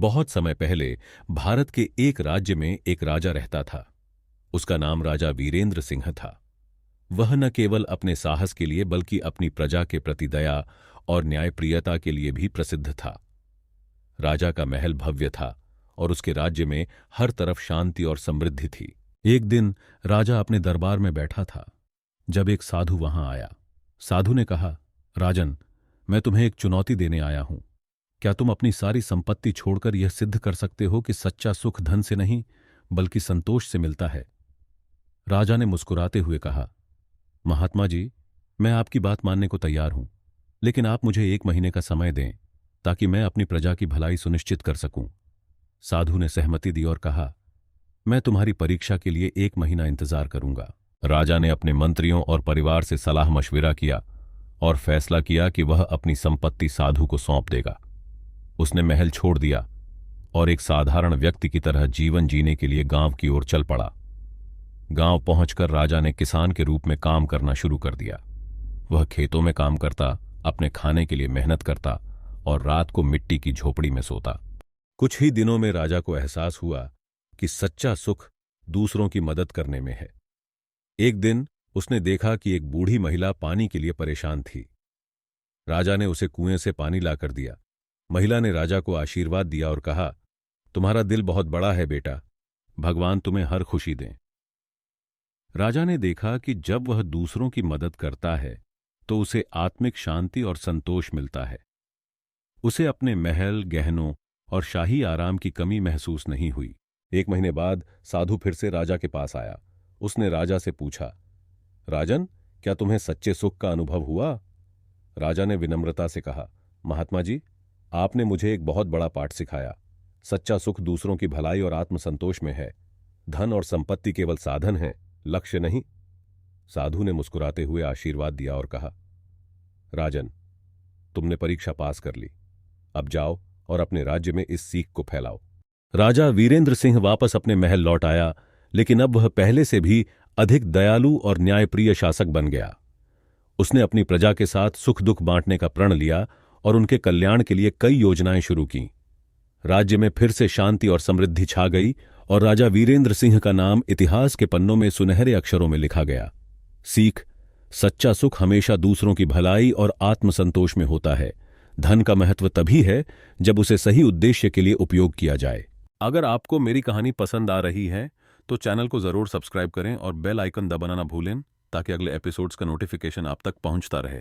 बहुत समय पहले भारत के एक राज्य में एक राजा रहता था। उसका नाम राजा वीरेंद्र सिंह था। वह न केवल अपने साहस के लिए बल्कि अपनी प्रजा के प्रति दया और न्यायप्रियता के लिए भी प्रसिद्ध था। राजा का महल भव्य था और उसके राज्य में हर तरफ शांति और समृद्धि थी। एक दिन राजा अपने दरबार में बैठा था जब एक साधु वहां आया। साधु ने कहा, राजन, मैं तुम्हें एक चुनौती देने आया हूं। क्या तुम अपनी सारी संपत्ति छोड़कर यह सिद्ध कर सकते हो कि सच्चा सुख धन से नहीं बल्कि संतोष से मिलता है? राजा ने मुस्कुराते हुए कहा, महात्मा जी, मैं आपकी बात मानने को तैयार हूं, लेकिन आप मुझे 1 महीने का समय दें ताकि मैं अपनी प्रजा की भलाई सुनिश्चित कर सकूं। साधु ने सहमति दी और कहा, मैं तुम्हारी परीक्षा के लिए 1 महीना इंतजार करूंगा। राजा ने अपने मंत्रियों और परिवार से सलाह मशविरा किया और फैसला किया कि वह अपनी संपत्ति साधु को सौंप देगा। उसने महल छोड़ दिया और एक साधारण व्यक्ति की तरह जीवन जीने के लिए गांव की ओर चल पड़ा। गांव पहुंचकर राजा ने किसान के रूप में काम करना शुरू कर दिया। वह खेतों में काम करता, अपने खाने के लिए मेहनत करता और रात को मिट्टी की झोपड़ी में सोता। कुछ ही दिनों में राजा को एहसास हुआ कि सच्चा सुख दूसरों की मदद करने में है। एक दिन उसने देखा कि एक बूढ़ी महिला पानी के लिए परेशान थी। राजा ने उसे कुएं से पानी लाकर दिया। महिला ने राजा को आशीर्वाद दिया और कहा, तुम्हारा दिल बहुत बड़ा है बेटा, भगवान तुम्हें हर खुशी दें। राजा ने देखा कि जब वह दूसरों की मदद करता है तो उसे आत्मिक शांति और संतोष मिलता है। उसे अपने महल, गहनों और शाही आराम की कमी महसूस नहीं हुई। 1 महीने बाद साधु फिर से राजा के पास आया। उसने राजा से पूछा, राजन, क्या तुम्हें सच्चे सुख का अनुभव हुआ? राजा ने विनम्रता से कहा, महात्मा जी, आपने मुझे एक बहुत बड़ा पाठ सिखाया। सच्चा सुख दूसरों की भलाई और आत्मसंतोष में है। धन और संपत्ति केवल साधन हैं, लक्ष्य नहीं। साधु ने मुस्कुराते हुए आशीर्वाद दिया और कहा, राजन, तुमने परीक्षा पास कर ली। अब जाओ और अपने राज्य में इस सीख को फैलाओ। राजा वीरेंद्र सिंह वापस अपने महल लौट आया, लेकिन अब वह पहले से भी अधिक दयालु और न्यायप्रिय शासक बन गया। उसने अपनी प्रजा के साथ सुख दुख बांटने का प्रण लिया और उनके कल्याण के लिए कई योजनाएं शुरू कीं। राज्य में फिर से शांति और समृद्धि छा गई और राजा वीरेंद्र सिंह का नाम इतिहास के पन्नों में सुनहरे अक्षरों में लिखा गया। सीख: सच्चा सुख हमेशा दूसरों की भलाई और आत्मसंतोष में होता है। धन का महत्व तभी है जब उसे सही उद्देश्य के लिए उपयोग किया जाए। अगर आपको मेरी कहानी पसंद आ रही है तो चैनल को जरूर सब्सक्राइब करें और बेल आइकन दबाना ना भूलें ताकि अगले एपिसोड्स का नोटिफिकेशन आप तक पहुंचता रहे।